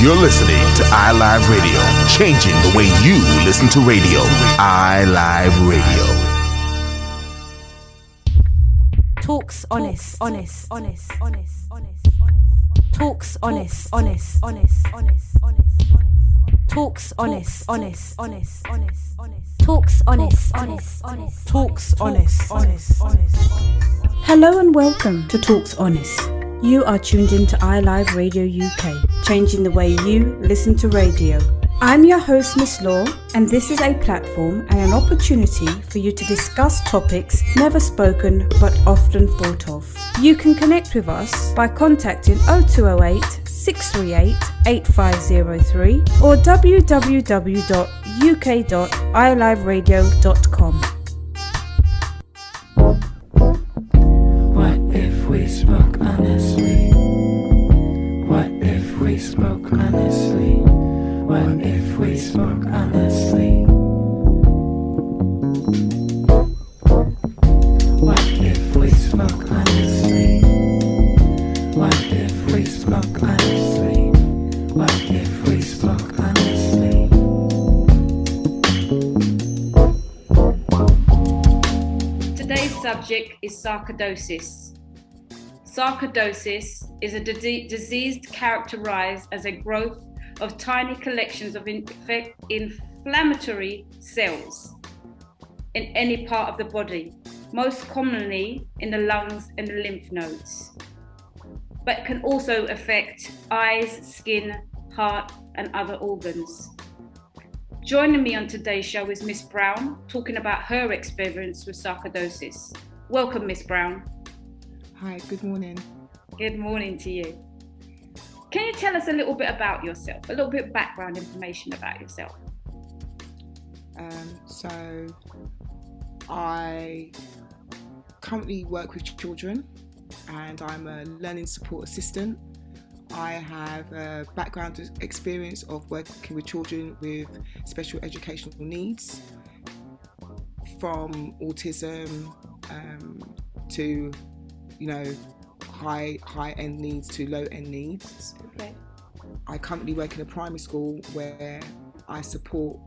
You're listening to iLive Radio, changing the way you listen to radio. iLive Radio. Talks honest. Talks honest. Talks honest. Talks honest. Hello and welcome to Talks Honest. You are tuned in to iLive Radio UK, changing the way you listen to radio. I'm your host, Miss Law, and this is a platform and an opportunity for you to discuss topics never spoken but often thought of. You can connect with us by contacting 0208 638 8503 or www.uk.iliveradio.com. What if we spoke honestly? What if we spoke honestly? What if we spoke honestly? What if we spoke honestly? What if we spoke honestly? What if we spoke honestly? Today's subject is sarcoidosis. Sarcoidosis is a disease characterized as a growth of tiny collections of inflammatory cells in any part of the body, most commonly in the lungs and the lymph nodes, but can also affect eyes, skin, heart, and other organs. Joining me on today's show is Miss Browne, talking about her experience with sarcoidosis. Welcome, Miss Browne. Hi, good morning. Good morning to you. Can you tell us a little bit about yourself, a little bit of background information about yourself? So I currently work with children and I'm a learning support assistant. I have a background experience of working with children with special educational needs, from autism to, high end needs to low end needs. Okay. I currently work in a primary school where I support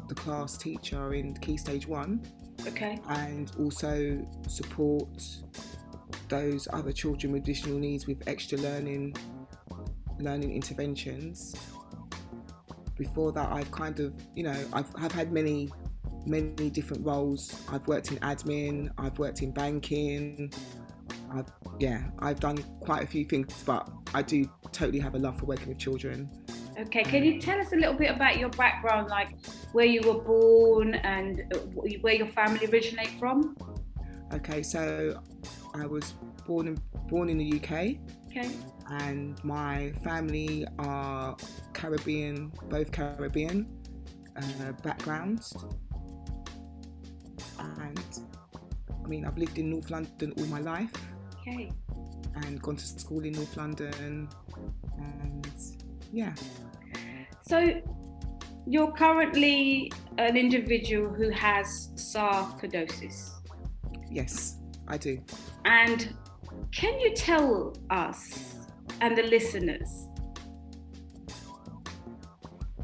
the class teacher in Key Stage 1. Okay. And also support those other children with additional needs with extra learning interventions. Before that, I've I've had many different roles. I've worked in admin, I've worked in banking. I've done quite a few things, but I do totally have a love for working with children. Okay, can you tell us a little bit about your background, like where you were born and where your family originate from? Okay, so I was born in the UK. Okay. And my family are Caribbean, both Caribbean backgrounds. And I've lived in North London all my life. Okay. And gone to school in North London, and yeah. So you're currently an individual who has sarcoidosis. Yes, I do. And can you tell us and the listeners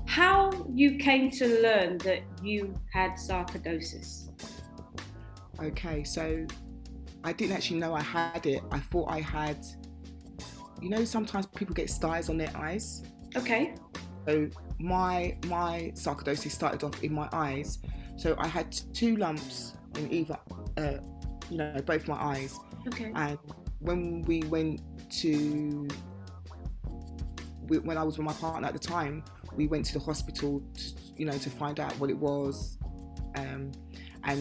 how you came to learn that you had sarcoidosis? Okay, so I didn't actually know I had it. I thought I had, sometimes people get stars on their eyes. Okay. So my sarcoidosis started off in my eyes. So I had 2 lumps in either, both my eyes. Okay. And when I was with my partner at the time, we went to the hospital to find out what it was. And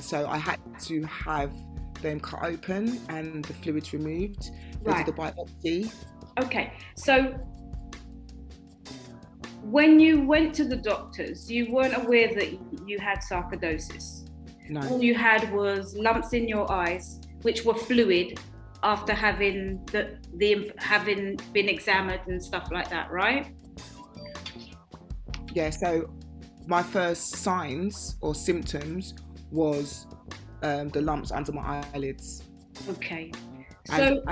so I had to have them cut open and the fluids removed. They did a biopsy. Okay, so when you went to the doctors, you weren't aware that you had sarcoidosis. No. All you had was lumps in your eyes, which were fluid after having having been examined and stuff like that, right? Yeah. So my first signs or symptoms was the lumps under my eyelids. Okay. So,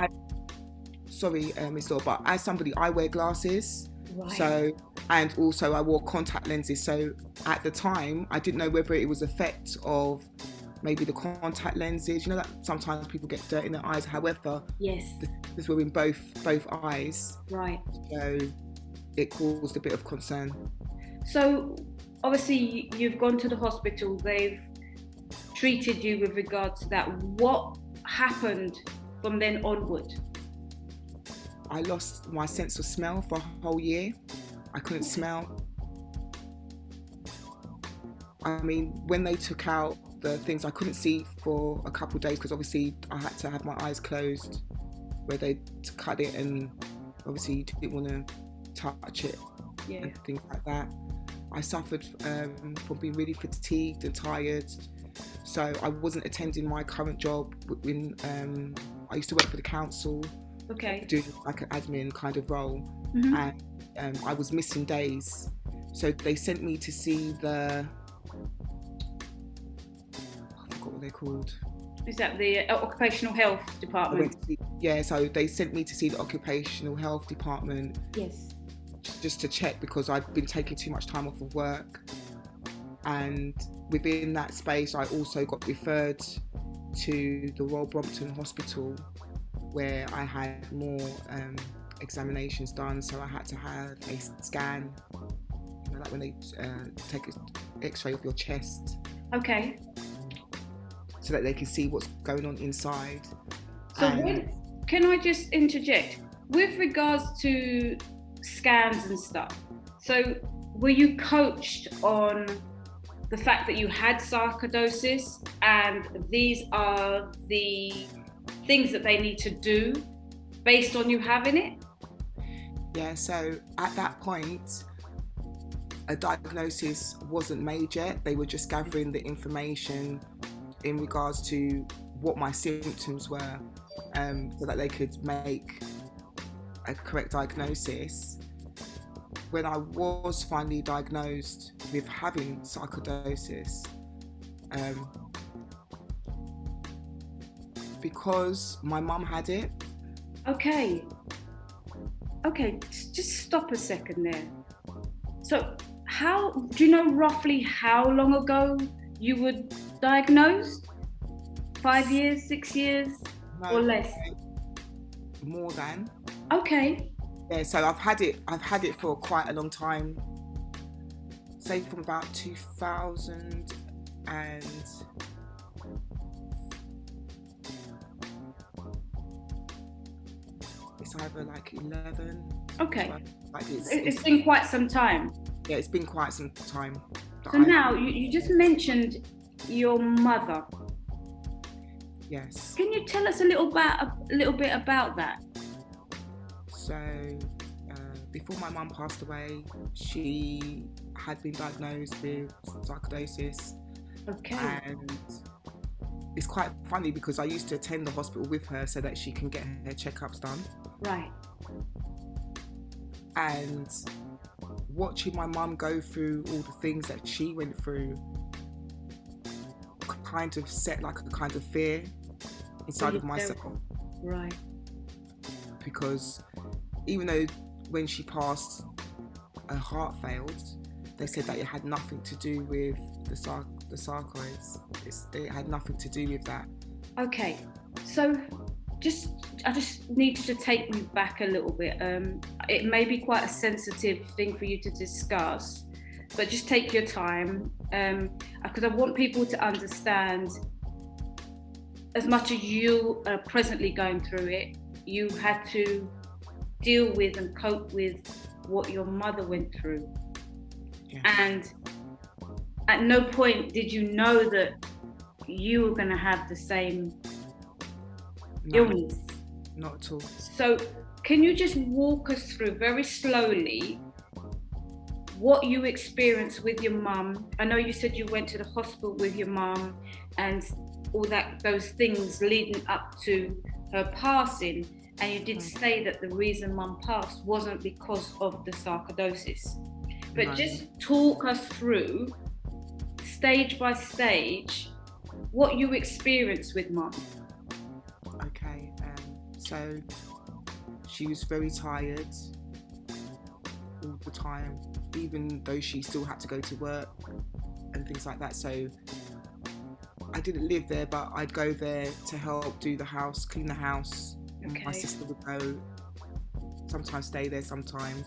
sorry, Miss Law, but as somebody, I wear glasses. Right. So, and also I wore contact lenses. So at the time, I didn't know whether it was effect of maybe the contact lenses. You know that sometimes people get dirt in their eyes. However, Yes. this were in both eyes. Right. So it caused a bit of concern. So obviously you've gone to the hospital. They've treated you with regards to that. What happened from then onward? I lost my sense of smell for a whole year. I couldn't smell. I mean, when they took out the things, I couldn't see for a couple of days because obviously I had to have my eyes closed where they cut it, and obviously you didn't want to touch it and things like that. I suffered from being really fatigued and tired. So I wasn't attending my current job. I used to work for the council. Okay. Doing like an admin kind of role, and I was missing days, so they sent me to see I forgot what they're called. Is that the occupational health department? So they sent me to see the occupational health department. Yes. Just to check, because I'd been taking too much time off of work, and within that space I also got referred to the Royal Brompton Hospital, where I had more examinations done. So I had to have a scan, you know, like when they take an x-ray of your chest. Okay. So that they can see what's going on inside. So can I just interject? With regards to scans and stuff, so were you coached on the fact that you had sarcoidosis and these are the things that they need to do based on you having it? Yeah, so at that point, a diagnosis wasn't made yet. They were just gathering the information in regards to what my symptoms were, so that they could make a correct diagnosis. When I was finally diagnosed with having sarcoidosis, because my mum had it. Okay, just stop a second there. So do you know roughly how long ago you were diagnosed? 5 years, 6 years, or less? More than. Okay. Yeah, so I've had it for quite a long time. Say from about 2000 and it's either like 11. Okay. Like it's been quite some time. Yeah, it's been quite some time. So now you just mentioned your mother. Yes. Can you tell us a little bit about that? So before my mum passed away, she had been diagnosed with sarcoidosis. Okay. And it's quite funny because I used to attend the hospital with her so that she can get her checkups done. Right. And watching my mum go through all the things that she went through kind of set like a kind of fear inside of myself. Right. Because even though when she passed, her heart failed, they said that it had nothing to do with the sarcoids. It had nothing to do with that. Okay, so I just need you to take me back a little bit. It may be quite a sensitive thing for you to discuss, but just take your time, because I want people to understand, as much as you are presently going through it, you had to deal with and cope with what your mother went through. Yeah. And at no point did you know that you were going to have the same illness. Not at all. So can you just walk us through very slowly what you experienced with your mum? I know you said you went to the hospital with your mum and all those things leading up to her passing, and you did say that the reason mum passed wasn't because of the sarcoidosis. But just talk us through, stage by stage, what you experienced with mum. Okay, so she was very tired all the time, even though she still had to go to work and things like that. So I didn't live there, but I'd go there to help do the house, clean the house. Okay. My sister would go, sometimes stay there sometimes.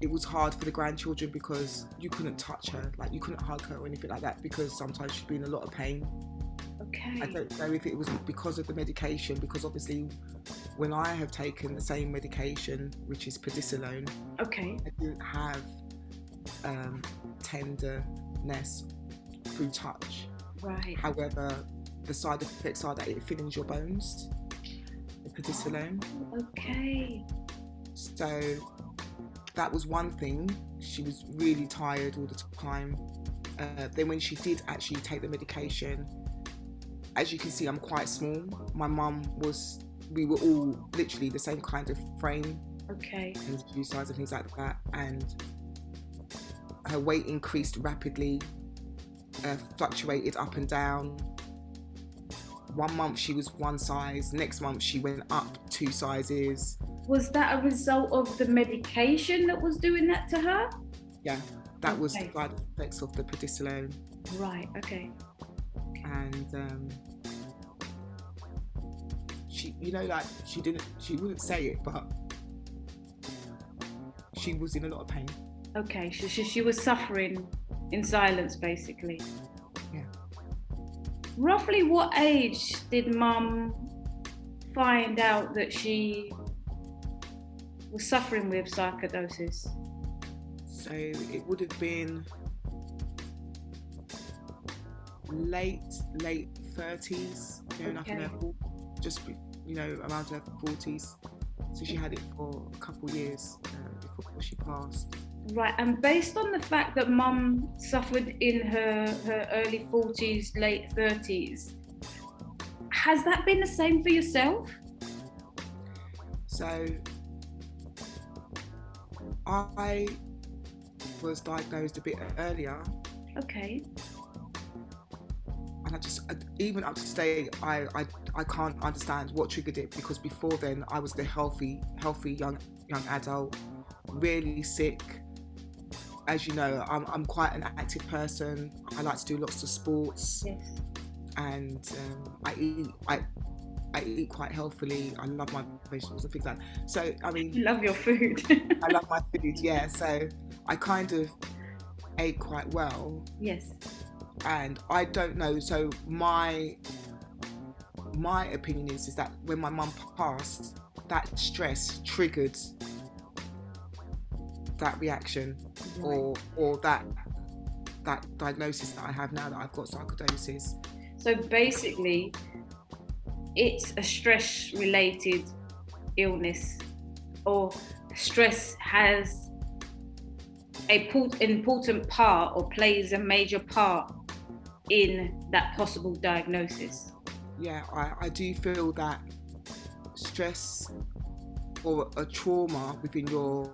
It was hard for the grandchildren because you couldn't touch her, like you couldn't hug her or anything like that, because sometimes she'd be in a lot of pain. Okay. I don't know if it was because of the medication, because obviously when I have taken the same medication, which is prednisolone, Okay. I didn't have tenderness through touch. Right. However, the side effects are that it thinnens your bones, the prednisolone. Okay. So that was one thing. She was really tired all the time. Then when she did actually take the medication, as you can see, I'm quite small. My mum was, we were all literally the same kind of frame Okay. and shoe size and things like that. And her weight increased rapidly, fluctuated up and down. 1 month she was one size, next month she went up 2 sizes. Was that a result of the medication that was doing that to her? Yeah, that was the Okay. side effects of the prednisolone. Right. Okay. And she, you know, like she wouldn't say it, but she was in a lot of pain. Okay. She was suffering in silence, basically. Yeah. Roughly what age did Mum find out that she was suffering with sarcoidosis? So it would have been late 30s, going up in her just around her 40s. So she had it for a couple of years before she passed. Right, and based on the fact that Mum suffered in her early 40s, late 30s, has that been the same for yourself? So I was diagnosed a bit earlier, Okay. and I just, even up to today, I can't understand what triggered it, because before then I was the healthy young adult, really sick. As you know, I'm quite an active person. I like to do lots of sports. Yes. And I eat quite healthily. I love my vegetables and things like that. So I mean, You love your food. I love my food, yeah. So I kind of ate quite well. Yes. And I don't know. So my opinion is that when my mum passed, that stress triggered that reaction, Right. or that diagnosis that I have now, that I've got sarcoidosis. So basically, it's a stress-related illness, or stress has an important part or plays a major part in that possible diagnosis. Yeah, I do feel that stress or a trauma within your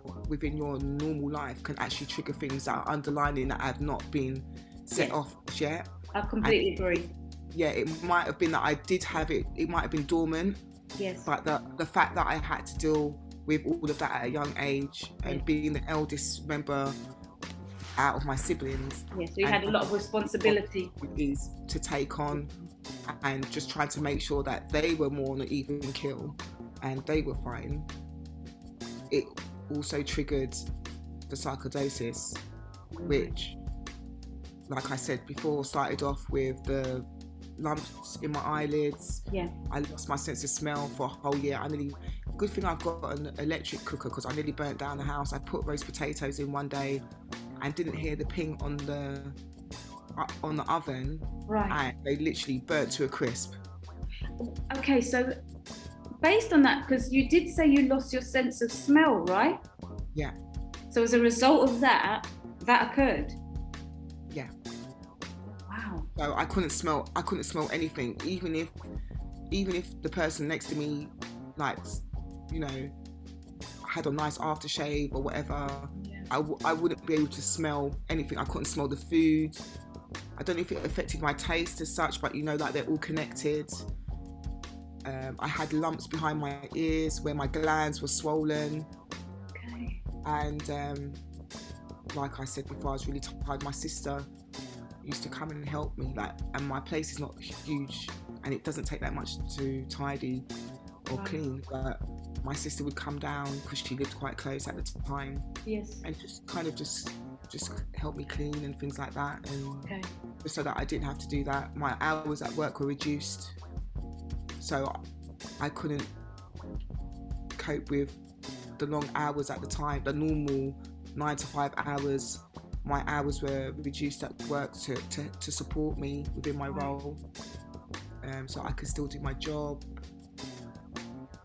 normal life can actually trigger things that are underlying that have not been set off yet. I completely agree. Yeah, it might have been that I did have it. It might have been dormant. Yes. But the fact that I had to deal with all of that at a young age, and being the eldest member out of my siblings. Yes, so you had a lot of responsibility. It is to take on, and just trying to make sure that they were more on an even keel and they were fine. It also triggered the sarcoidosis, which, like I said before, started off with the lumps in my eyelids. Yeah. I lost my sense of smell for a whole year. Good thing I've got an electric cooker, because I nearly burnt down the house. I put roast potatoes in one day and didn't hear the ping on the oven. Right. And they literally burnt to a crisp. Okay, so based on that, because you did say you lost your sense of smell, right? Yeah. So as a result of that occurred. Yeah. Wow. So I couldn't smell anything, even if the person next to me, like, had a nice aftershave or whatever. Yeah. I wouldn't be able to smell anything. I couldn't smell the food. I don't know if it affected my taste as such, but like they're all connected. I had lumps behind my ears where my glands were swollen. Okay. And like I said before, I was really tired. My sister used to come and help me, like, and my place is not huge and it doesn't take that much to tidy or clean, but my sister would come down because she lived quite close at the time. Yes. And just kind of just help me clean and things like that, and just so that I didn't have to do that. My hours at work were reduced, so I couldn't cope with the long hours at the time, the normal 9 to 5 hours. My hours were reduced at work to support me within my role, so I could still do my job.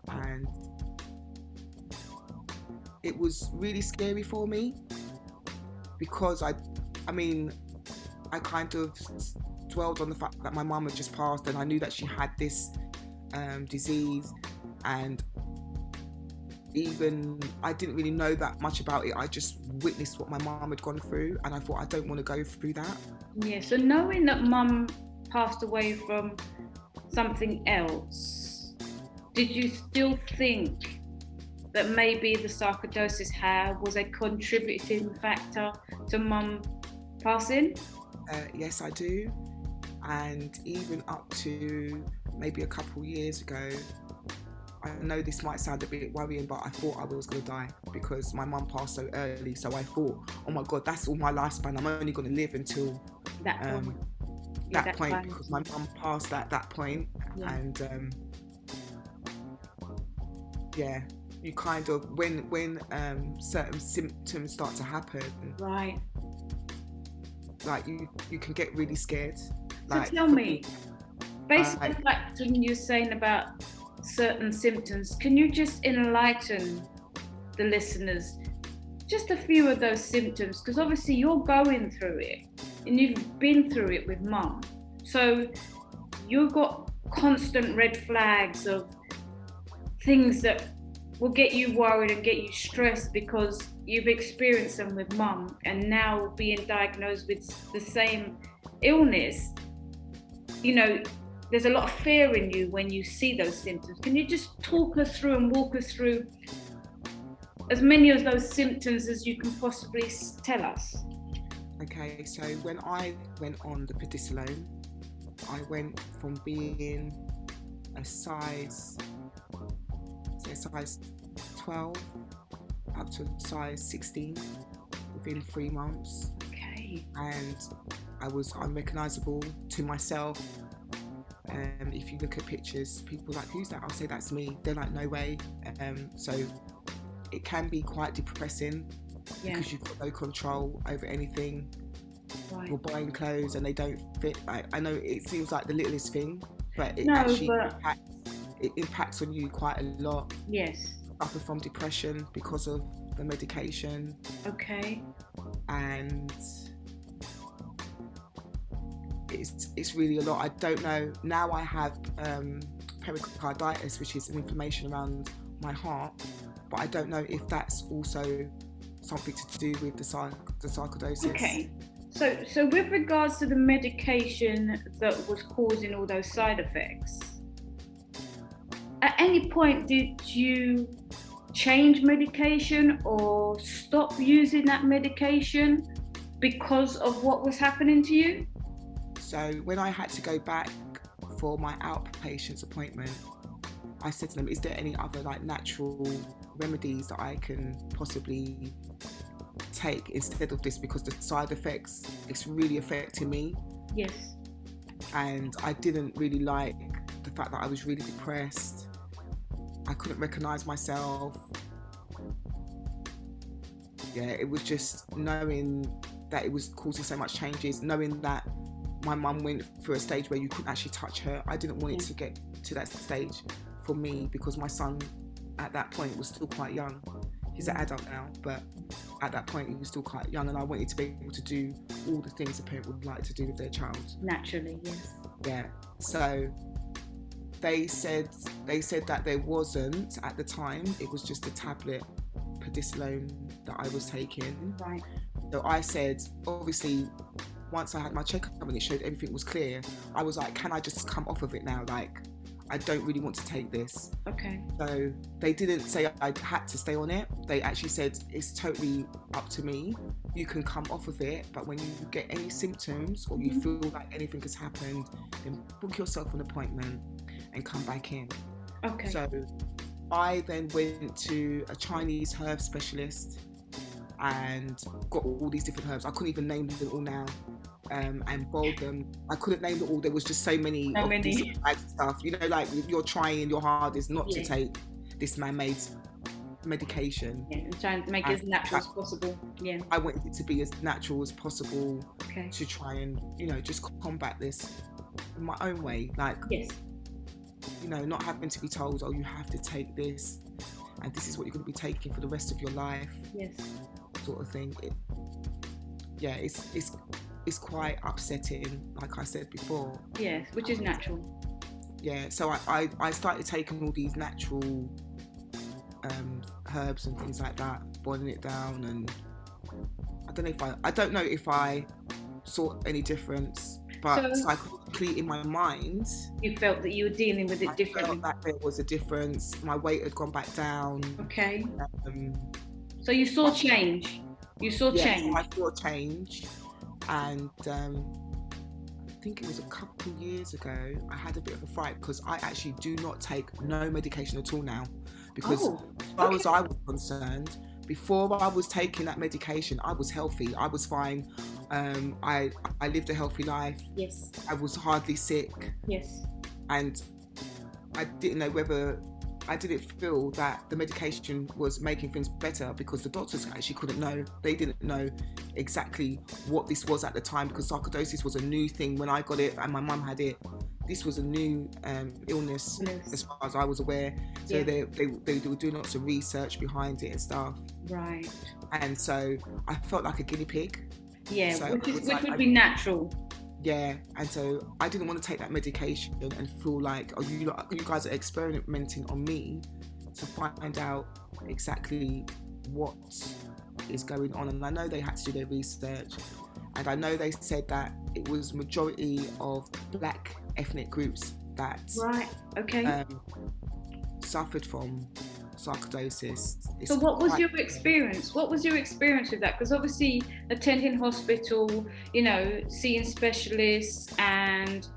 And it was really scary for me because I kind of dwelled on the fact that my mum had just passed, and I knew that she had this disease, and even I didn't really know that much about it. I just witnessed what my mum had gone through, and I thought, I don't want to go through that. Yeah, so knowing that mum passed away from something else, did you still think that maybe the sarcoidosis hair was a contributing factor to mum passing? Yes, I do. And even up to maybe a couple years ago, I know this might sound a bit worrying, but I thought I was going to die because my mum passed so early. So I thought, oh my God, that's all my lifespan. I'm only going to live until that point. That point, because my mum passed at that point. Yeah. And you kind of, when certain symptoms start to happen, right, like you can get really scared. So tell me, based on the fact when you're saying about certain symptoms, can you just enlighten the listeners just a few of those symptoms? Because obviously you're going through it and you've been through it with mum, so you've got constant red flags of things that will get you worried and get you stressed because you've experienced them with mum, and now being diagnosed with the same illness, you know, there's a lot of fear in you when you see those symptoms. Can you just talk us through and walk us through as many of those symptoms as you can possibly tell us? Okay, so when I went on the prednisolone, I went from being a size 12 up to size 16 within 3 months. Okay. And I was unrecognisable to myself. If you look at pictures, people are like, who's that? I'll say that's me. They're like, no way. So it can be quite depressing because you've got no control over anything. Right. You're buying clothes and they don't fit. I know it seems like the littlest thing, but it impacts on you quite a lot. Yes. I suffer from depression because of the medication. Okay. And it's really a lot. I don't know. Now I have pericarditis, which is an inflammation around my heart, but I don't know if that's also something to do with the sarcoidosis. Okay. So with regards to the medication that was causing all those side effects, at any point did you change medication or stop using that medication because of what was happening to you? So when I had to go back for my outpatient's appointment, I said to them, is there any other like natural remedies that I can possibly take instead of this, because the side effects, it's really affecting me. Yes. And I didn't really like the fact that I was really depressed. I couldn't recognise myself. Yeah, it was just knowing that it was causing so much changes, knowing that my mum went through a stage where you couldn't actually touch her. I didn't want it to get to that stage for me, because my son at that point was still quite young. He's an adult now, but at that point he was still quite young, and I wanted to be able to do all the things a parent would like to do with their child. Naturally, yes. Yeah. So they said that there wasn't at the time. It was just a tablet prednisolone that I was taking. Right. So I said, obviously, once I had my checkup and it showed everything was clear, I was like, can I just come off of it now? Like, I don't really want to take this. Okay. So they didn't say I had to stay on it. They actually said it's totally up to me. You can come off of it, but when you get any symptoms or you feel like anything has happened, then book yourself an appointment and come back in. Okay. So I then went to a Chinese herb specialist and got all these different herbs. I couldn't even name them all now. And boiled them. I couldn't name them all. There was just so many of these stuff. You know, like you're trying your hardest not to take this man-made medication. Yeah, and trying to make it as natural as possible. Yeah. I wanted it to be as natural as possible Okay. to try and, you know, just combat this in my own way. Like, Yes. you know, not having to be told, oh, you have to take this and this is what you're going to be taking for the rest of your life. Yes. Sort of thing. It's quite upsetting, like I said before. Yes, which is natural. Yeah, so I started taking all these natural herbs and things like that, boiling it down, and I don't know if I saw any difference, but psychologically in my mind, you felt that you were dealing with it differently. I felt that there was a difference. My weight had gone back down. Okay. So you saw change. You saw change. I saw change. And I think it was a couple of years ago, I had a bit of a fright because I actually do not take no medication at all now. Because as far as I was concerned, before I was taking that medication, I was healthy. I was fine. I lived a healthy life. Yes. I was hardly sick. Yes. And I didn't know whether... I didn't feel that the medication was making things better because the doctors actually couldn't know. They didn't know exactly what this was at the time because sarcoidosis was a new thing when I got it and my mum had it. This was a new illness as far as I was aware. So they were doing lots of research behind it and stuff. Right. And so I felt like a guinea pig. Yeah, so which would be natural. Yeah, and so I didn't want to take that medication and feel like, oh, you guys are experimenting on me to find out exactly what is going on. And I know they had to do their research, and I know they said that it was majority of black ethnic groups that suffered from sarcoidosis. So what was your experience? What was your experience with that? Because obviously attending hospital, you know, seeing specialists and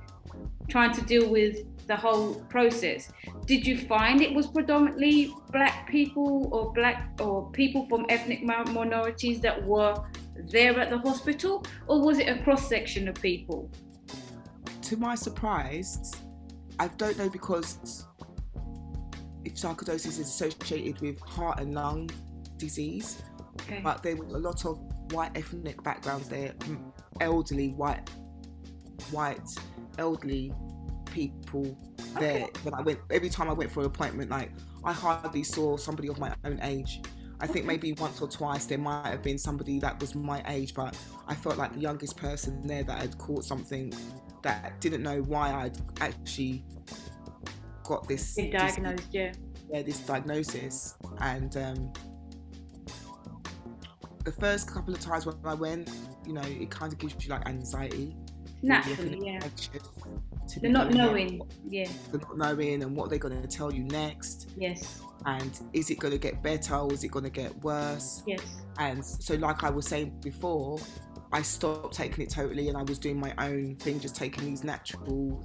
trying to deal with the whole process. Did you find it was predominantly black people or people from ethnic minorities that were there at the hospital, or was it a cross section of people? To my surprise, I don't know, because if sarcoidosis is associated with heart and lung disease, but there was a lot of white ethnic backgrounds there, elderly white elderly people there. When every time I went for an appointment, like, I hardly saw somebody of my own age. I think maybe once or twice there might have been somebody that was my age, but I felt like the youngest person there that had caught something that didn't know why I'd actually got this diagnosed. This diagnosis. And the first couple of times when I went, you know, it kind of gives you like anxiety. Naturally, They're not knowing and what they're going to tell you next. Yes. And is it going to get better or is it going to get worse? Yes. And so, like I was saying before, I stopped taking it totally, and I was doing my own thing, just taking these natural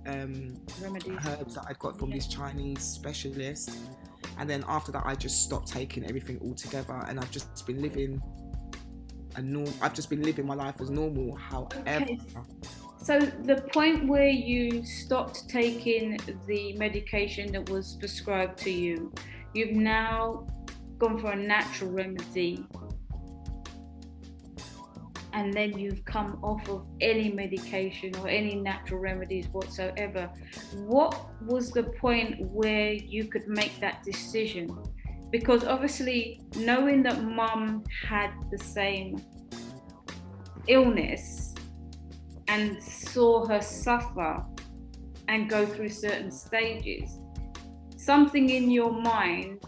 herbs that I'd got from this Chinese specialist. And then after that, I just stopped taking everything altogether, and I've just been living my life as normal. However, so the point where you stopped taking the medication that was prescribed to you, you've now gone for a natural remedy, and then you've come off of any medication or any natural remedies whatsoever. What was the point where you could make that decision? Because obviously, knowing that mum had the same illness and saw her suffer and go through certain stages, something in your mind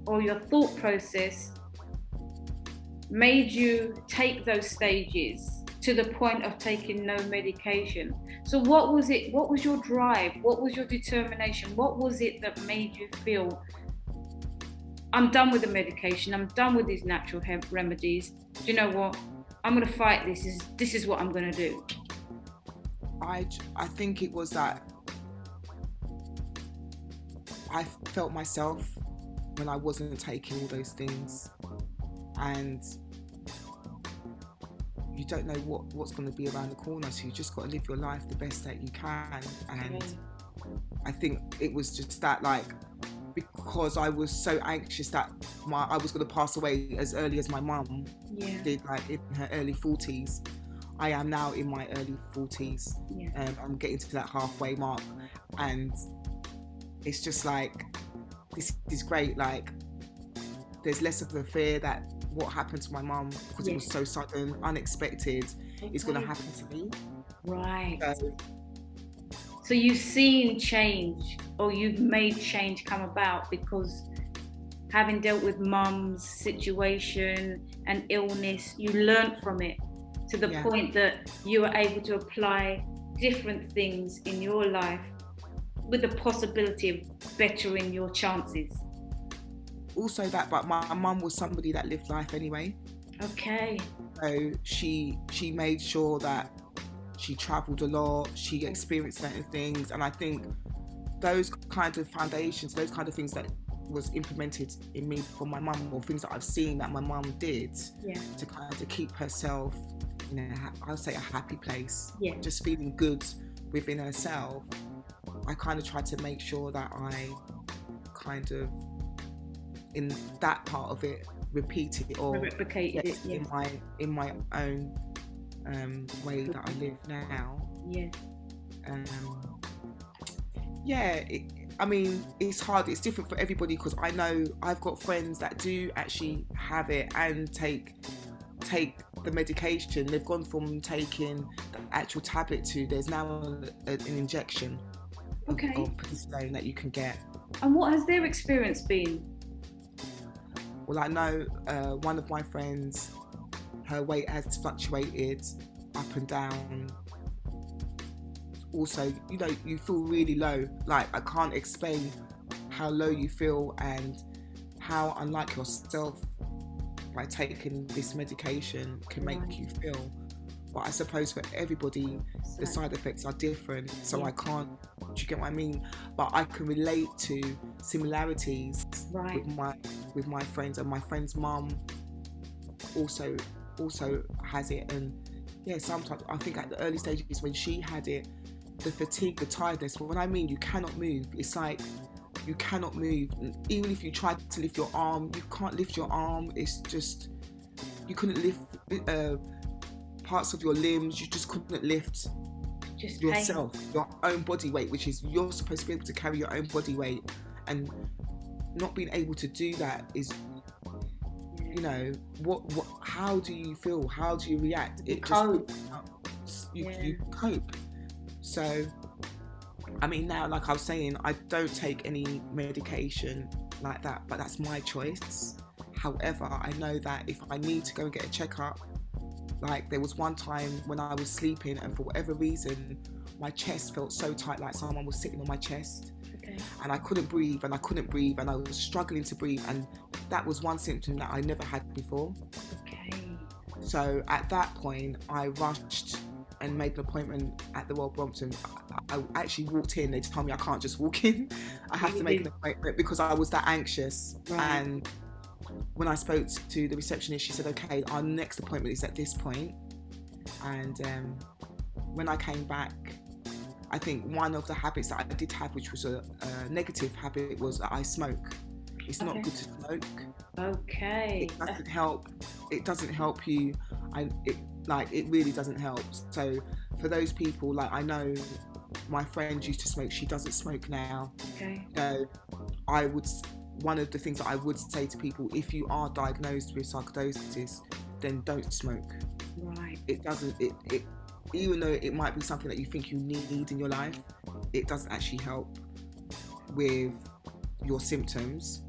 or your thought process made you take those stages to the point of taking no medication. So what was it? What was your drive? What was your determination? What was it that made you feel, I'm done with the medication, I'm done with these natural remedies. Do you know what? I'm going to fight this. This is what I'm going to do. I think it was that I felt myself when I wasn't taking all those things, and you don't know what's going to be around the corner, so you just got to live your life the best that you can. And I think it was just that, like, because I was so anxious that I was going to pass away as early as my mum did, like in her early 40s. I am now in my early 40s. I'm getting to that halfway mark, and it's just like, this is great. Like, there's less of a fear that what happened to my mum, because it was so sudden, unexpected, is going to happen to me. Right. So you've seen change, or you've made change come about because having dealt with mum's situation and illness, you learned from it to the point that you were able to apply different things in your life with the possibility of bettering your chances. Also that, but my mum was somebody that lived life anyway. Okay. So she made sure that she travelled a lot, she experienced certain things, and I think those kind of foundations, those kind of things that was implemented in me from my mum, or things that I've seen that my mum did to kind of keep herself in I would say a happy place, just feeling good within herself. I kind of tried to make sure that I kind of, in that part of it, repeated it or replicated it in my own way that I live now. I mean, it's hard, it's different for everybody, because I know I've got friends that do actually have it and take the medication. They've gone from taking the actual tablet to there's now an injection of prednisolone that you can get. And what has their experience been? Well, I know one of my friends, her weight has fluctuated up and down. Also, you know, you feel really low. Like, I can't explain how low you feel and how unlike yourself, like, taking this medication can make you feel. But I suppose for everybody, the side effects are different. So I can't, do you get what I mean? But I can relate to similarities with my friends, and my friend's mum also has it. And sometimes I think at the early stages when she had it, the fatigue, the tiredness, when I mean you cannot move, it's like you cannot move. Even if you try to lift your arm, you can't lift your arm. It's just, you couldn't lift parts of your limbs, you just couldn't lift just yourself, your own body weight, which is, you're supposed to be able to carry your own body weight, and not being able to do that is, you know, what how do you feel? How do you react? You cope. So, I mean, now, like I was saying, I don't take any medication like that, but that's my choice. However, I know that if I need to go and get a checkup, like there was one time when I was sleeping and for whatever reason, my chest felt so tight, like someone was sitting on my chest. And I couldn't breathe and I was struggling to breathe, and that was one symptom that I never had before. So at that point, I rushed and made an appointment at the Royal Brompton. I actually walked in, they told me I can't just walk in. I have to make an appointment because I was that anxious. And when I spoke to the receptionist, she said, okay, our next appointment is at this point. And when I came back, I think one of the habits that I did have, which was a negative habit, was that I smoke. It's not good to smoke. It doesn't help. It doesn't help you. It really doesn't help. So for those people, like, I know my friend used to smoke. She doesn't smoke now. So one of the things that I would say to people, if you are diagnosed with sarcoidosis, then don't smoke. It doesn't. It even though it might be something that you think you need in your life, it doesn't actually help with your symptoms.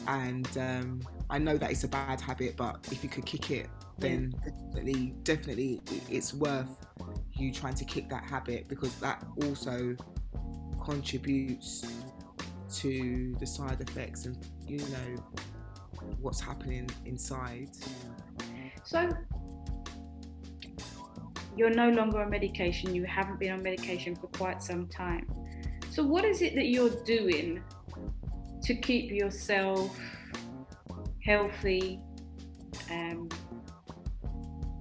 And I know that it's a bad habit, but if you could kick it, then definitely it's worth you trying to kick that habit, because that also contributes to the side effects and what's happening inside. So you're no longer on medication. You haven't been on medication for quite some time. So what is it that you're doing to keep yourself healthy and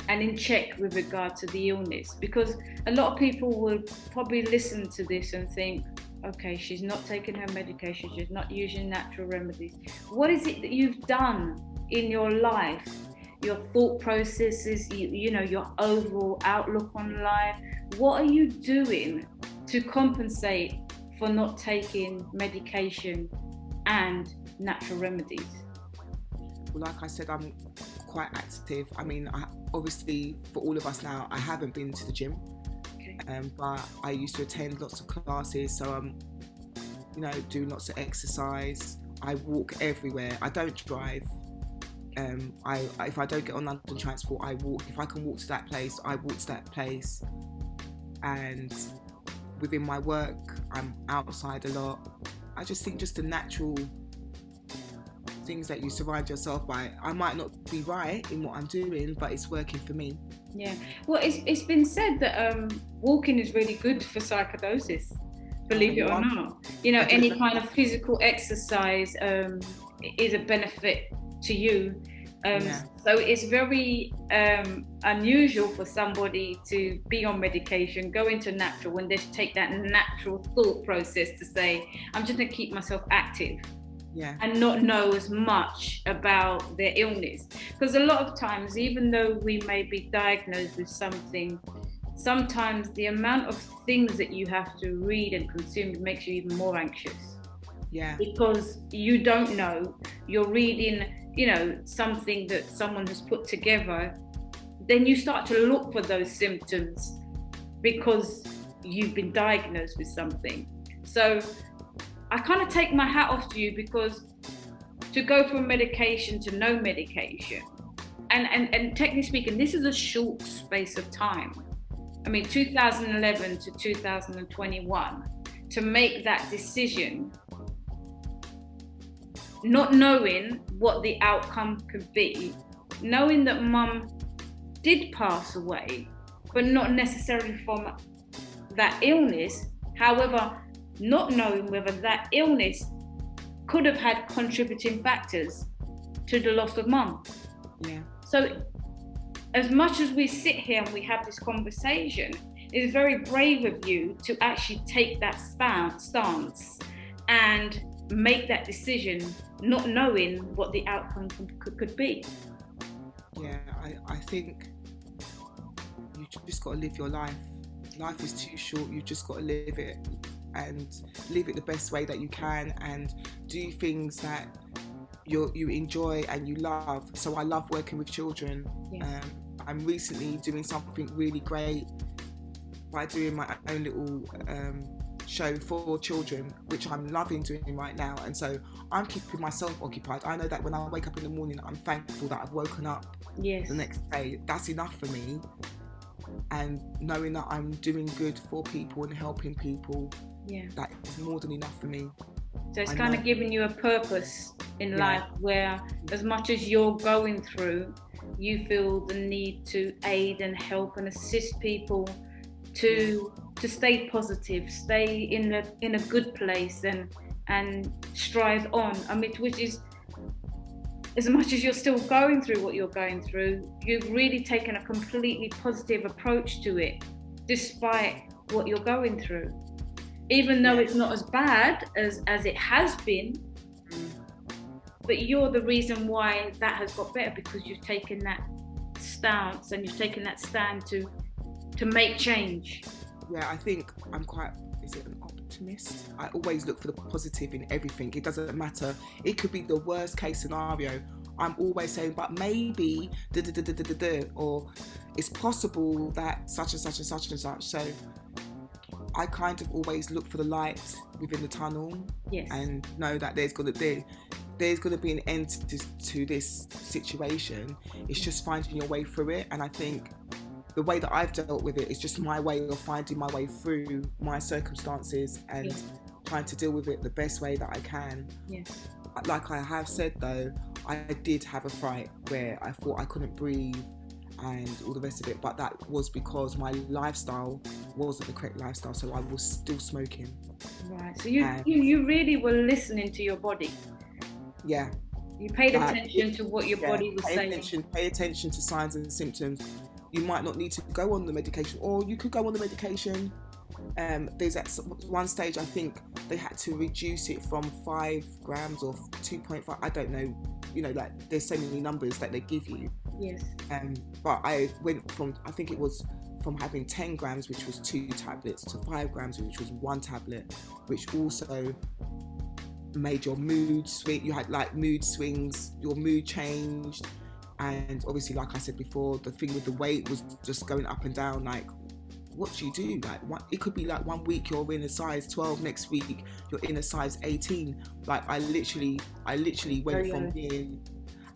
in check with regard to the illness? Because a lot of people will probably listen to this and think, okay, she's not taking her medication, she's not using natural remedies. What is it that you've done in your life, your thought processes, your overall outlook on life? What are you doing to compensate for not taking medication and natural remedies? Well, like I said, I'm quite active. I mean, obviously for all of us now, I haven't been to the gym. Okay. But I used to attend lots of classes, so I'm doing lots of exercise. I walk everywhere. I don't drive. If I don't get on London transport, I walk. If I can walk to that place, I walk to that place. And within my work, I'm outside a lot. I just think just the natural things that you surround yourself by. I might not be right in what I'm doing, but it's working for me. Yeah. Well, it's been said that walking is really good for sarcoidosis, believe it or not. Any kind of physical exercise is a benefit to you. So it's very unusual for somebody to be on medication, go into natural, when they take that natural thought process to say, I'm just going to keep myself active. Yeah. And not know as much about their illness. Because a lot of times, even though we may be diagnosed with something, sometimes the amount of things that you have to read and consume makes you even more anxious. Yeah. Because you don't know, you're reading, something that someone has put together, then you start to look for those symptoms because you've been diagnosed with something. So I kind of take my hat off to you, because to go from medication to no medication, and technically speaking, this is a short space of time. I mean, 2011 to 2021, to make that decision, not knowing what the outcome could be, knowing that mum did pass away, but not necessarily from that illness. However, not knowing whether that illness could have had contributing factors to the loss of mum. Yeah. So as much as we sit here and we have this conversation, it's very brave of you to actually take that stance and make that decision, not knowing what the outcome could be. Yeah, I think you just got to live your life. Life is too short. You just got to live it, and live it the best way that you can, and do things that you enjoy and you love. So I love working with children. Yeah. I'm recently doing something really great by doing my own little show for children, which I'm loving doing right now. And so I'm keeping myself occupied. I know that when I wake up in the morning, I'm thankful that I've woken up Yes. the next day. That's enough for me. And knowing that I'm doing good for people and helping people, Yeah. that is more than enough for me. So it's I kind know. of giving you a purpose in Yeah. life, where as much as you're going through, you feel the need to aid and help and assist people to stay positive, stay in a good place, and strive on. I mean, which is, as much as you're still going through what you're going through, you've really taken a completely positive approach to it, despite what you're going through. Even though it's not as bad as it has been, but you're the reason why that has got better, because you've taken that stance and you've taken that stand to make change. Yeah, I think I'm quite, is it an optimist? I always look for the positive in everything. It doesn't matter. It could be the worst case scenario. I'm always saying, but maybe, or it's possible that such and such and such and such. So I kind of always look for the light within the tunnel. Yes. And know that there's going to be, there's going to be an end to this situation. It's just finding your way through it. And I think the way that I've dealt with it is just my way of finding my way through my circumstances and trying to deal with it the best way that I can. Yes. Like I have said though, I did have a fright where I thought I couldn't breathe and all the rest of it, but that was because my lifestyle wasn't the correct lifestyle, so I was still smoking. Right. So you really were listening to your body. Yeah. You paid attention to what your body was saying. Pay attention to signs and symptoms. You might not need to go on the medication, or you could go on the medication. There's at one stage, I think they had to reduce it from 5 grams or 2.5. I don't know. You know, like there's so many numbers that they give you. Yes. But I went from, I think it was from having 10 grams, which was 2 tablets, to 5 grams, which was 1 tablet, which also made your mood swing. You had like mood swings, your mood changed. And obviously, like I said before, the thing with the weight was just going up and down. Like, what do you do? Like, it could be like 1 week you're in a size 12, next week you're in a size 18. Like, I literally went from being,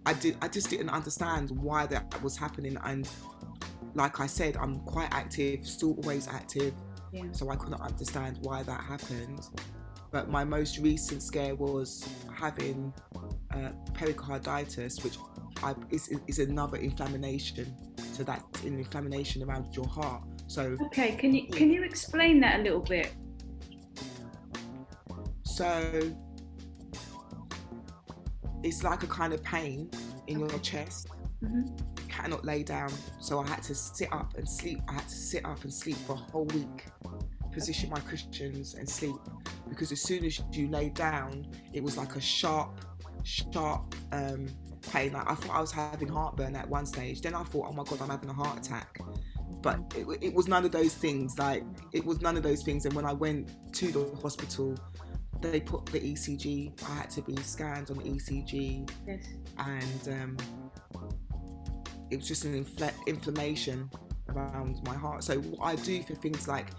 I just didn't understand why that was happening. And like I said, I'm quite active, still always active. Yeah. So I couldn't understand why that happened. But my most recent scare was having pericarditis, which is another inflammation. So that's an inflammation around your heart. So okay, can you explain that a little bit? So it's like a kind of pain in your chest. Mm-hmm. You cannot lay down. So I had to sit up and sleep. I had to sit up and sleep for a whole week. Position my cushions and sleep, because as soon as you lay down, it was like a sharp pain. Like I thought I was having heartburn at one stage. Then I thought, oh my God, I'm having a heart attack. But it was none of those things. Like it was none of those things. And when I went to the hospital, they put the ECG. I had to be scanned on the ECG. Yes. And it was just an inflammation around my heart. So what I do for things like,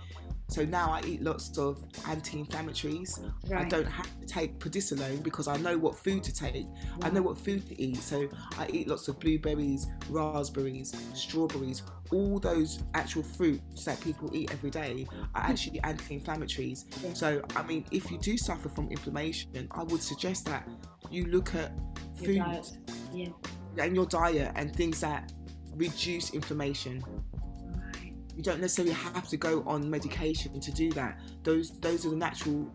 so now I eat lots of anti-inflammatories. Right. I don't have to take prednisolone because I know what food to take. Right. I know what food to eat. So I eat lots of blueberries, raspberries, strawberries, all those actual fruits that people eat every day are actually anti-inflammatories. Yeah. So, I mean, if you do suffer from inflammation, I would suggest that you look at food and your diet and things that reduce inflammation. You don't necessarily have to go on medication to do that. Those are the natural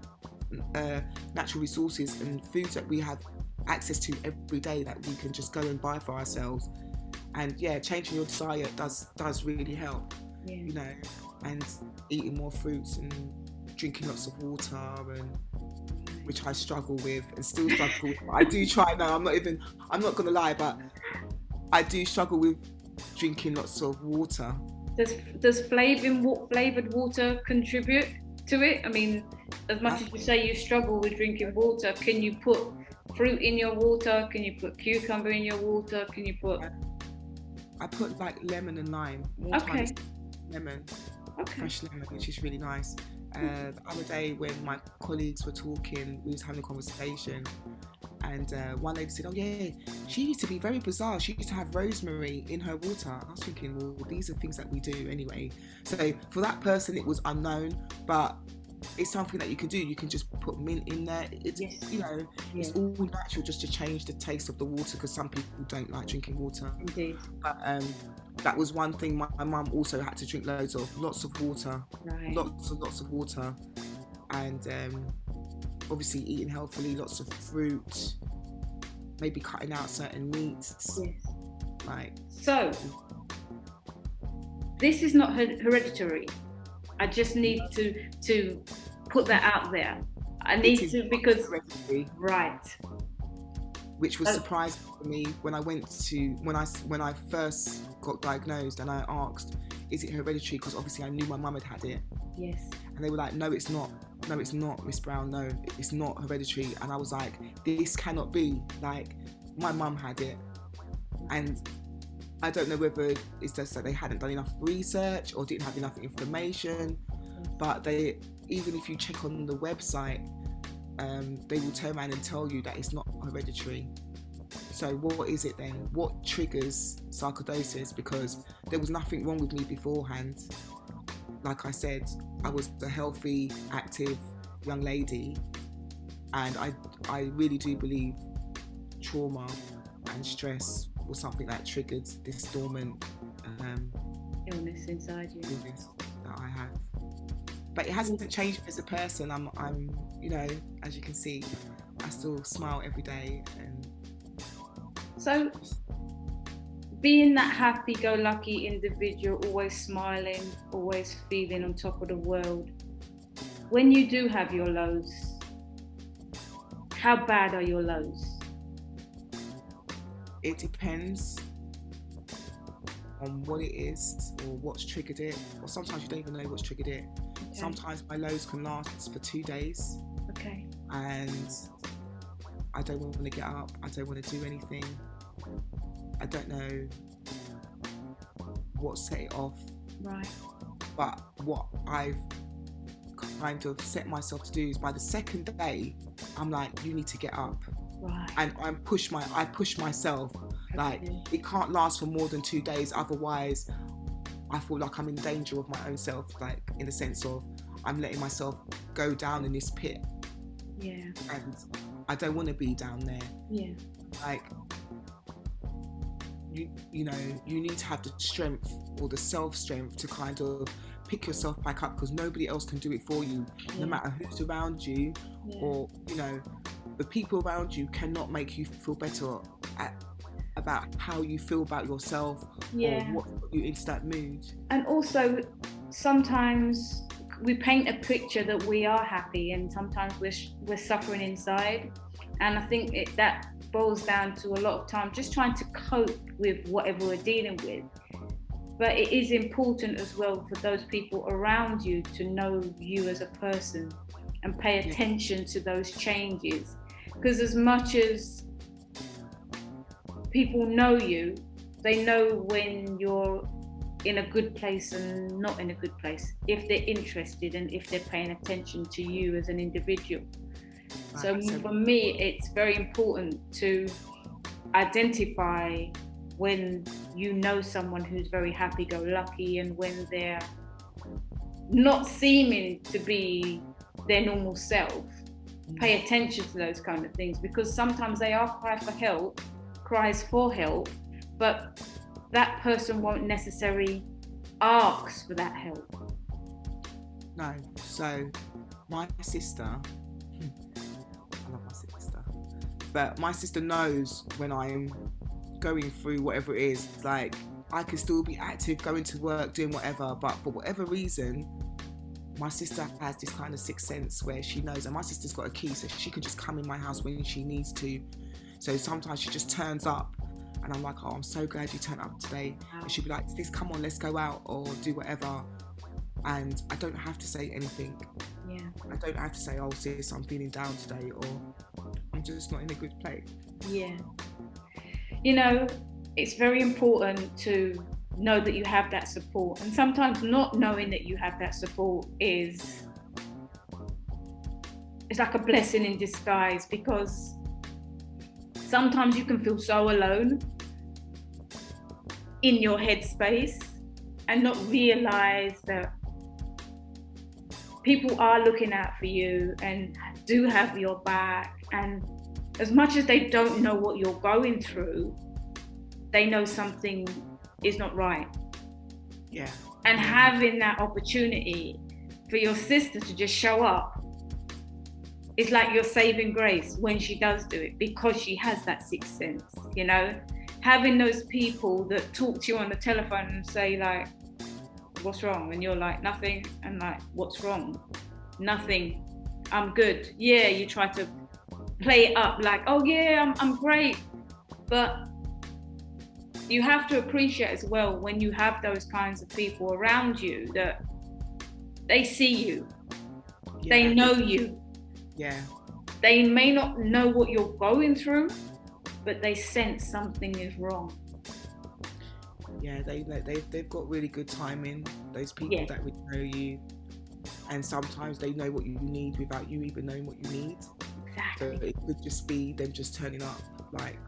resources and foods that we have access to every day that we can just go and buy for ourselves. And yeah, changing your diet does really help. Yeah. You know, and eating more fruits and drinking lots of water, and which I struggle with and still struggle with. I do try now. I'm not gonna lie, but I do struggle with drinking lots of water. Does flavoured water contribute to it? I mean, as much as you say you struggle with drinking water, can you put fruit in your water? Can you put cucumber in your water? Can you put... I put like lemon and lime. More times lemon. Fresh lemon, which is really nice. The other day when my colleagues were talking, we was having a conversation, and one lady said, oh yeah, she used to be very bizarre. She used to have rosemary in her water. I was thinking, well, these are things that we do anyway. So for that person, it was unknown, but it's something that you can do. You can just put mint in there. It's, you know, it's all natural, just to change the taste of the water, because some people don't like drinking water. Indeed. But that was one thing my mum also had to drink lots of water. Right. Lots of water. And obviously eating healthily, lots of fruit, maybe cutting out certain meats. Yes. Like, so this is not hereditary. I just need to put that out there. I need to, because hereditary. Right. Which was surprising for me when I first got diagnosed, and I asked, is it hereditary? Because obviously I knew my mum had it. Yes. And they were like, no, it's not. No, it's not, Miss Brown. No, it's not hereditary. And I was like, this cannot be. Like, my mum had it. And I don't know whether it's just that they hadn't done enough research or didn't have enough information. But even if you check on the website, they will turn around and tell you that it's not hereditary. So what is it then? What triggers sarcoidosis? Because there was nothing wrong with me beforehand. Like I said, I was a healthy, active young lady, and I really do believe trauma and stress was something that triggered this dormant illness inside you. Illness that I have. But it hasn't changed me as a person. I'm, you know, as you can see, I still smile every day. And so, being that happy-go-lucky individual, always smiling, always feeling on top of the world, when you do have your lows, how bad are your lows? it depends on what it is or what's triggered it, or sometimes you don't even know what's triggered it. Okay. Sometimes my lows can last for 2 days. Okay. And I don't want to get up, I don't want to do anything. I don't know what set it off. Right. But what I've kind of set myself to do is by the second day, I'm like, you need to get up. Right. And I push myself. Like, it can't last for more than 2 days, otherwise I feel like I'm in danger of my own self, like in the sense of I'm letting myself go down in this pit. Yeah. And I don't want to be down there. Yeah. Like, you know, you need to have the strength or the self-strength to kind of pick yourself back up, because nobody else can do it for you. No matter who's around you, or, you know, the people around you cannot make you feel better about how you feel about yourself, or what put you into that mood. And also, sometimes we paint a picture that we are happy, and sometimes we're suffering inside. And I think that boils down to a lot of time just trying to cope with whatever we're dealing with. But it is important as well for those people around you to know you as a person and pay attention to those changes. Because as much as people know you, they know when you're in a good place and not in a good place, if they're interested and if they're paying attention to you as an individual. So for me, it's very important to identify when you know someone who's very happy-go-lucky and when they're not seeming to be their normal self. Pay attention to those kind of things, because sometimes they are cries for help, but that person won't necessarily ask for that help. No. So my sister, I love my sister, but my sister knows when I'm going through whatever it is. Like, I can still be active, going to work, doing whatever, but for whatever reason, my sister has this kind of sixth sense where she knows, and my sister's got a key, so she can just come in my house when she needs to. So sometimes she just turns up and I'm like, oh, I'm so glad you turned up today. And she'll be like, sis, come on, let's go out or do whatever. And I don't have to say anything. Yeah. I don't have to say, oh, sis, I'm feeling down today, or I'm just not in a good place. Yeah. You know, it's very important to know that you have that support. And sometimes not knowing that you have that support it's like a blessing in disguise, because sometimes you can feel so alone in your headspace and not realize that people are looking out for you and do have your back. And as much as they don't know what you're going through, they know something is not right. Yeah. And having that opportunity for your sister to just show up, it's like your saving grace when she does do it, because she has that sixth sense, you know? Having those people that talk to you on the telephone and say like, what's wrong? And you're like, nothing. And like, what's wrong? Nothing. I'm good. Yeah, you try to play it up like, oh yeah, I'm great. But you have to appreciate as well when you have those kinds of people around you that they see you, they know you. Yeah. They may not know what you're going through, but they sense something is wrong. Yeah, they've got really good timing, those people that really know you. And sometimes they know what you need without you even knowing what you need. Exactly. So it could just be them just turning up. Like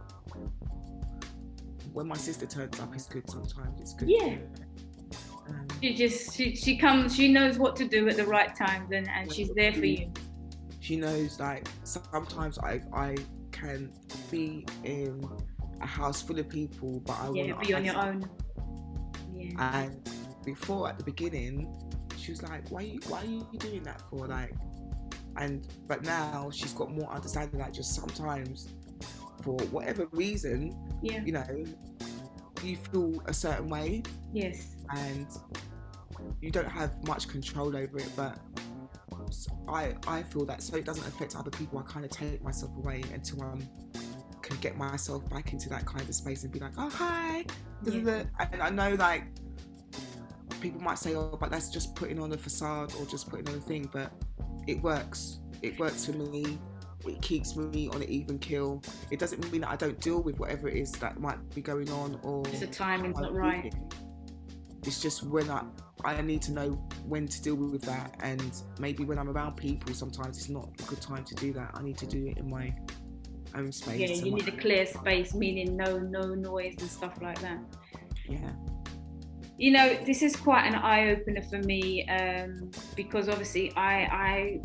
when my sister turns up, it's good. Sometimes it's good. Yeah. She comes. She knows what to do at the right times, and she's there for you. She knows, like, sometimes I can be in a house full of people, but I want to be on your own. Yeah. And before, at the beginning, she was like, why are you doing that for? Like, but now she's got more understanding. Like, just sometimes, for whatever reason, you know, you feel a certain way. Yes. And you don't have much control over it, but I feel that so it doesn't affect other people, I kind of take myself away until I can get myself back into that kind of space and be like, oh, hi. Yeah. And I know, like, people might say, oh, but that's just putting on a facade or just putting on a thing, but it works. It works for me. It keeps me on an even keel. It doesn't mean that I don't deal with whatever it is that might be going on, or just the timing's not right. It's just when I need to know when to deal with that, and maybe when I'm around people, sometimes it's not a good time to do that. I need to do it in my own space. Yeah, you need a clear space, meaning no noise and stuff like that. Yeah. You know, this is quite an eye-opener for me, because obviously I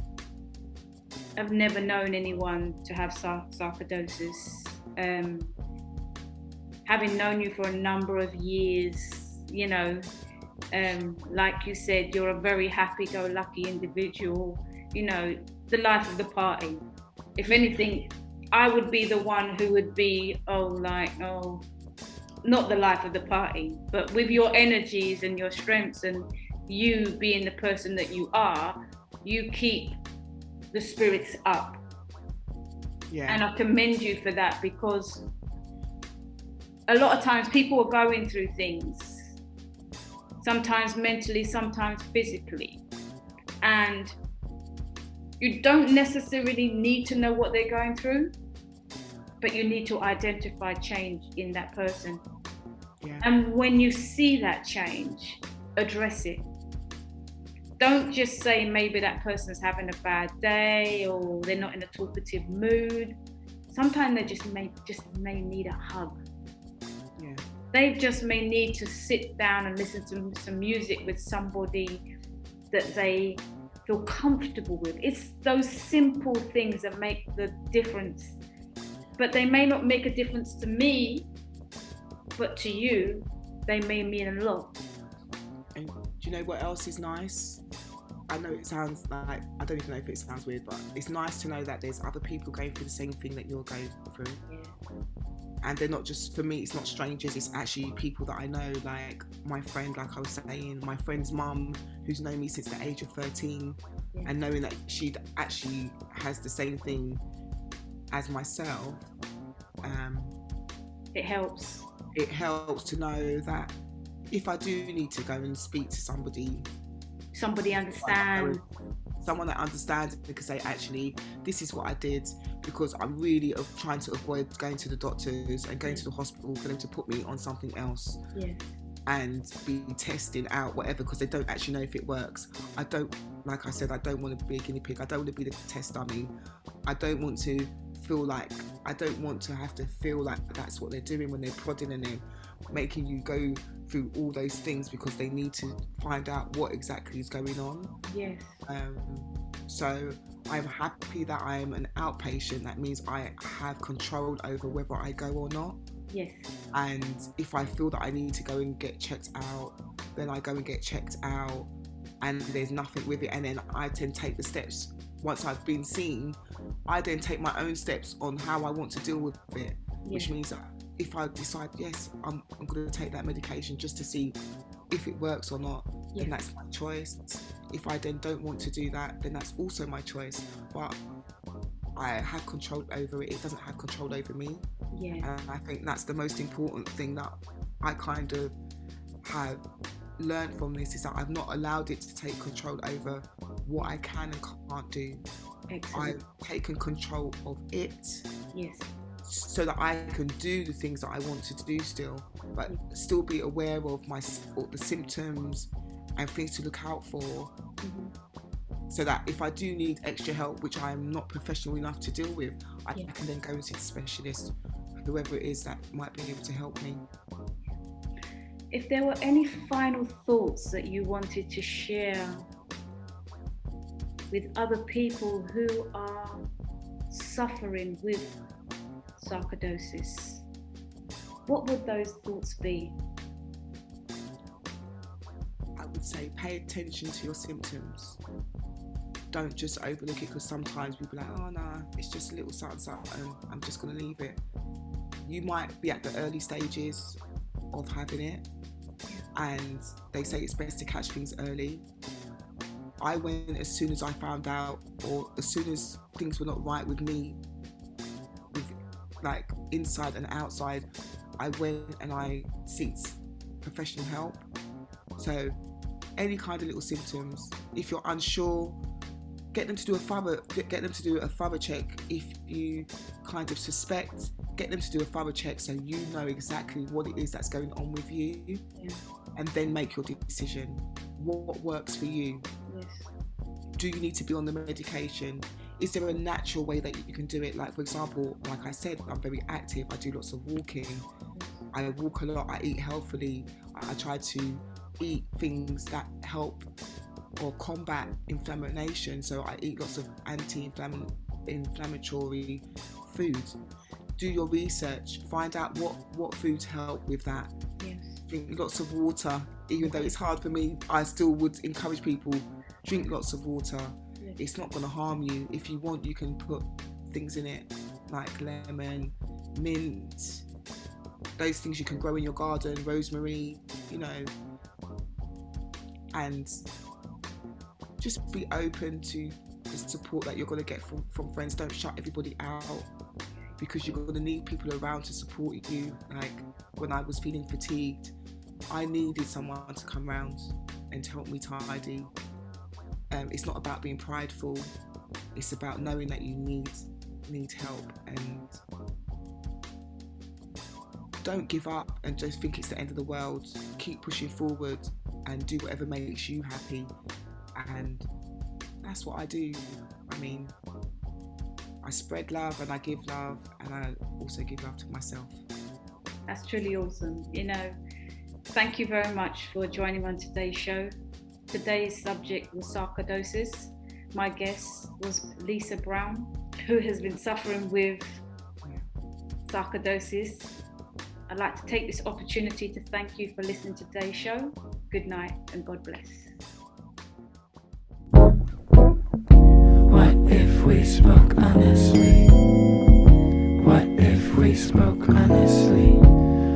have never known anyone to have sarcoidosis. Having known you for a number of years, you know, like you said, you're a very happy-go-lucky individual, you know, the life of the party. If anything, I would be the one who would be, not the life of the party, but with your energies and your strengths and you being the person that you are, you keep the spirits up. Yeah. And I commend you for that, because a lot of times people are going through things, sometimes mentally, sometimes physically, and you don't necessarily need to know what they're going through, but you need to identify change in that person. Yeah. And when you see that change, address it. Don't just say maybe that person's having a bad day or they're not in a talkative mood. Sometimes they just may need a hug. Yeah. They just may need to sit down and listen to some music with somebody that they feel comfortable with. It's those simple things that make the difference. But they may not make a difference to me, but to you, they may mean a lot. And do you know what else is nice? I know it sounds like, I don't even know if it sounds weird, but it's nice to know that there's other people going through the same thing that you're going through. Yeah. And they're not just, for me, it's not strangers, it's actually people that I know, like my friend, like I was saying, my friend's mum, who's known me since the age of 13, and knowing that she actually has the same thing as myself. It helps. It helps to know that if I do need to go and speak to somebody understands. Someone that understands it, can say, actually, this is what I did because I'm really trying to avoid going to the doctors and going to the hospital for them to put me on something else. Yeah. And be testing out whatever, because they don't actually know if it works. I don't, like I said, I don't want to be a guinea pig. I don't want to be the test dummy. I don't want to have to feel like that's what they're doing when they're prodding and they're making you go through all those things because they need to find out what exactly is going on. Yes. So I'm happy that I'm an outpatient. That means I have control over whether I go or not. Yes. And if I feel that I need to go and get checked out, then I go and get checked out, and there's nothing with it, and then I tend to take the steps. Once I've been seen, I then take my own steps on how I want to deal with it, which means that if I decide, yes, I'm going to take that medication just to see if it works or not, then that's my choice. If I then don't want to do that, then that's also my choice. But I have control over it. It doesn't have control over me. Yeah. And I think that's the most important thing that I kind of have learned from this, is that I've not allowed it to take control over what I can and can't do. Excellent. I've taken control of it. Yes. So that I can do the things that I want to do still, but still be aware of the symptoms and things to look out for. Mm-hmm. so that if I do need extra help, which I'm not professional enough to deal with, I can then go and see the specialist, whoever it is that might be able to help me. If there were any final thoughts that you wanted to share with other people who are suffering with sarcoidosis, what would those thoughts be? I would say pay attention to your symptoms. Don't just overlook it, because sometimes people are like, oh no, it's just a little something, I'm just going to leave it. You might be at the early stages of having it, and they say it's best to catch things early. I went as soon as I found out, or as soon as things were not right with me, with like inside and outside, I went and I sought professional help. So any kind of little symptoms, if you're unsure, get them to do a thorough check. If you kind of suspect, get them to do a thorough check so you know exactly what it is that's going on with you, and then make your decision. What works for you? Yes. Do you need to be on the medication? Is there a natural way that you can do it? Like, for example, like I said, I'm very active. I do lots of walking. I walk a lot. I eat healthily. I try to eat things that help or combat inflammation. So I eat lots of anti-inflammatory foods. Do your research. Find out what foods help with that. Yes. Drink lots of water. Even though it's hard for me, I still would encourage people, drink lots of water. Yes. It's not going to harm you. If you want, you can put things in it like lemon, mint, those things you can grow in your garden, rosemary, and just be open to the support that you're going to get from friends. Don't shut everybody out, because you're going to need people around to support you. Like when I was feeling fatigued, I needed someone to come around and help me tidy. It's not about being prideful. It's about knowing that you need help, and don't give up and just think it's the end of the world. Keep pushing forward and do whatever makes you happy. And that's what I do. I mean, I spread love and I give love, and I also give love to myself. That's truly awesome. Thank you very much for joining on today's show. Today's subject was sarcoidosis. My guest was Lisa Browne, who has been suffering with sarcoidosis. I'd like to take this opportunity to thank you for listening to today's show. Good night and God bless. What if we spoke honestly? What if we spoke honestly?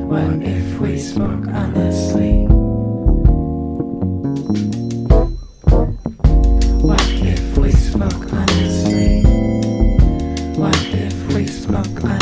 What if we spoke honestly? What if we spoke honestly? What if we spoke honestly?